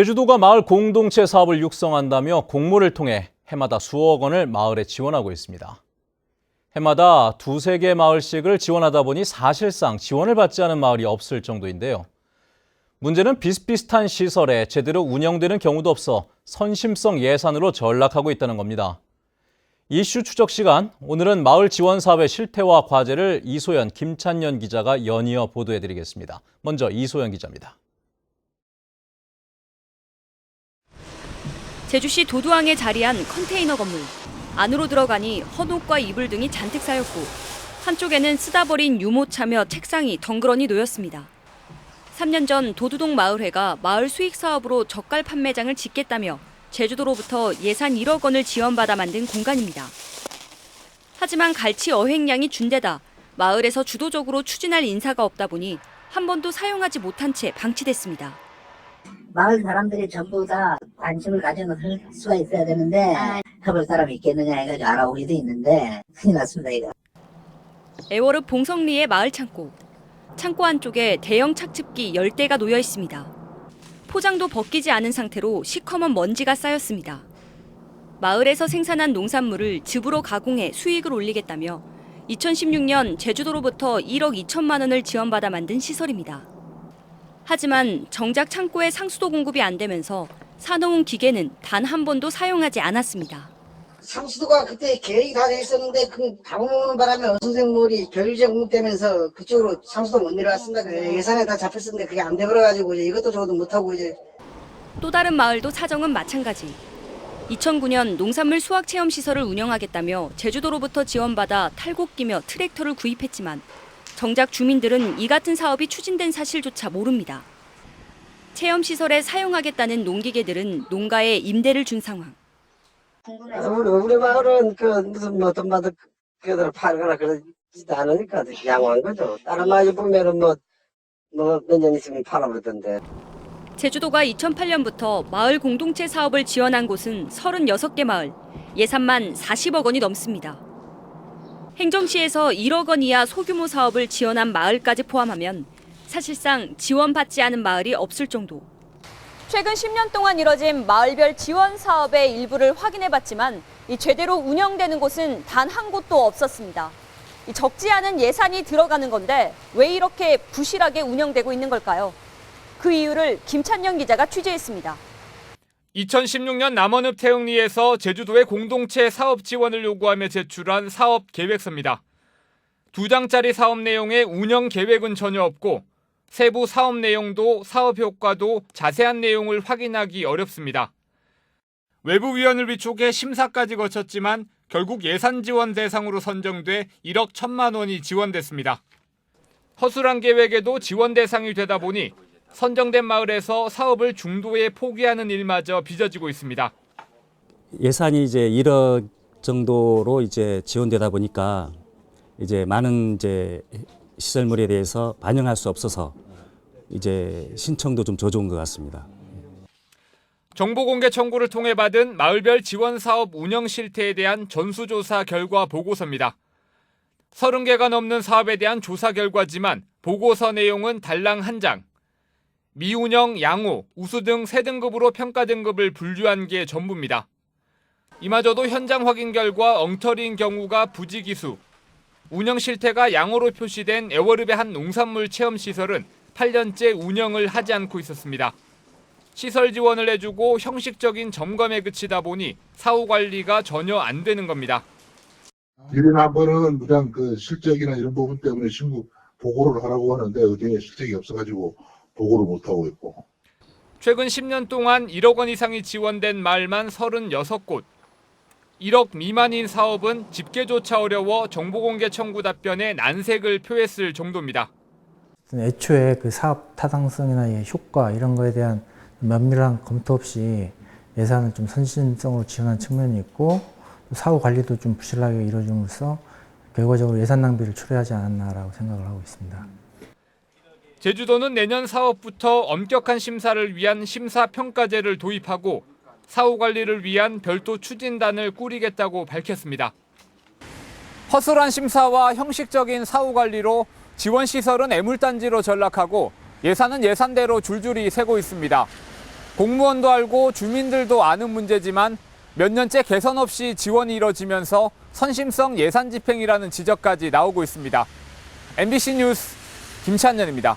제주도가 마을 공동체 사업을 육성한다며 공모를 통해 해마다 수억 원을 마을에 지원하고 있습니다. 해마다 두세 개 마을씩을 지원하다 보니 사실상 지원을 받지 않은 마을이 없을 정도인데요. 문제는 비슷비슷한 시설에 제대로 운영되는 경우도 없어 선심성 예산으로 전락하고 있다는 겁니다. 이슈 추적 시간, 오늘은 마을 지원 사업의 실태와 과제를 이소연, 김찬년 기자가 연이어 보도해드리겠습니다. 먼저 이소연 기자입니다. 제주시 도두항에 자리한 컨테이너 건물. 안으로 들어가니 헌옷과 이불 등이 잔뜩 쌓였고 한쪽에는 쓰다 버린 유모차며 책상이 덩그러니 놓였습니다. 3년 전 도두동 마을회가 마을 수익 사업으로 젓갈 판매장을 짓겠다며 제주도로부터 예산 1억 원을 지원받아 만든 공간입니다. 하지만 갈치 어획량이 준대다 마을에서 주도적으로 추진할 인사가 없다 보니 한 번도 사용하지 못한 채 방치됐습니다. 마을 사람들이 전부 다 관심을 가지고 할 수가 있어야 되는데 해볼 사람이 있겠느냐 해가지고 알아보기도 있는데 큰일 났습니다 이거. 애월읍 봉성리의 마을 창고. 창고 안쪽에 대형 착즙기 10대가 놓여 있습니다. 포장도 벗기지 않은 상태로 시커먼 먼지가 쌓였습니다. 마을에서 생산한 농산물을 즙으로 가공해 수익을 올리겠다며 2016년 제주도로부터 1억 2천만 원을 지원받아 만든 시설입니다. 하지만 정작 창고에 상수도 공급이 안 되면서 사놓은 기계는 단 한 번도 사용하지 않았습니다. 상수도가 그때 계획이 다 돼 있었는데 그 가뭄 바람에 어선생물이 결유제 공급되면서 그쪽으로 상수도 못 내려왔습니다. 예산에 다 잡혔었는데 그게 안 돼버려가지고 이제 이것도 저것도 못하고 이제. 또 다른 마을도 사정은 마찬가지. 2009년 농산물 수확 체험 시설을 운영하겠다며 제주도로부터 지원받아 탈곡기며 트랙터를 구입했지만 정작 주민들은 이 같은 사업이 추진된 사실조차 모릅니다. 체험시설에 사용하겠다는 농기계들은 농가에 임대를 준 상황. 우리 마을은 무슨 어떤 마을 그들 팔거나 그러지도 않으니까 양호한 거죠. 다른 마을 보면은 몇 년 있으면 팔아버리던데. 제주도가 2008년부터 마을 공동체 사업을 지원한 곳은 36개 마을, 예산만 40억 원이 넘습니다. 행정시에서 1억 원 이하 소규모 사업을 지원한 마을까지 포함하면 사실상 지원받지 않은 마을이 없을 정도. 최근 10년 동안 이뤄진 마을별 지원 사업의 일부를 확인해봤지만 제대로 운영되는 곳은 단 한 곳도 없었습니다. 적지 않은 예산이 들어가는 건데 왜 이렇게 부실하게 운영되고 있는 걸까요? 그 이유를 김찬년 기자가 취재했습니다. 2016년 남원읍 태흥리에서 제주도의 공동체 사업 지원을 요구하며 제출한 사업 계획서입니다. 2장짜리 사업 내용에 운영 계획은 전혀 없고 세부 사업 내용도 사업 효과도 자세한 내용을 확인하기 어렵습니다. 외부위원을 위촉해 심사까지 거쳤지만 결국 예산 지원 대상으로 선정돼 1억 1천만 원이 지원됐습니다. 허술한 계획에도 지원 대상이 되다 보니 선정된 마을에서 사업을 중도에 포기하는 일마저 빚어지고 있습니다. 예산이 이제 1억 정도로 이제 지원되다 보니까 이제 많은 시설물에 대해서 반영할 수 없어서 이제 신청도 좀 저조한 것 같습니다. 정보공개 청구를 통해 받은 마을별 지원사업 운영 실태에 대한 전수조사 결과 보고서입니다. 30개가 넘는 사업에 대한 조사 결과지만 보고서 내용은 달랑 1장. 미운영, 양호, 우수 등 3등급으로 평가 등급을 분류한 게 전부입니다. 이마저도 현장 확인 결과 엉터리인 경우가 부지기수. 운영 실태가 양호로 표시된 애월읍의 한 농산물 체험시설은 8년째 운영을 하지 않고 있었습니다. 시설 지원을 해주고 형식적인 점검에 그치다 보니 사후 관리가 전혀 안 되는 겁니다. 1년에 한 번은 그냥 실적이나 이런 부분 때문에 신고 보고를 하라고 하는데 어디에 실적이 없어가지고 보고를 못하고 있고. 최근 10년 동안 1억 원 이상이 지원된 마을만 36곳. 1억 미만인 사업은 집계조차 어려워 정보공개 청구 답변에 난색을 표했을 정도입니다. 애초에 그 사업 타당성이나 효과 이런 거에 대한 면밀한 검토 없이 예산을 좀 선심성으로 지원한 측면이 있고 사후 관리도 좀 부실하게 이루어짐으로써 결과적으로 예산 낭비를 초래하지 않았나라고 생각을 하고 있습니다. 제주도는 내년 사업부터 엄격한 심사를 위한 심사평가제를 도입하고 사후 관리를 위한 별도 추진단을 꾸리겠다고 밝혔습니다. 허술한 심사와 형식적인 사후 관리로 지원 시설은 애물단지로 전락하고 예산은 예산대로 줄줄이 새고 있습니다. 공무원도 알고 주민들도 아는 문제지만 몇 년째 개선 없이 지원이 이뤄지면서 선심성 예산 집행이라는 지적까지 나오고 있습니다. MBC 뉴스 김찬현입니다.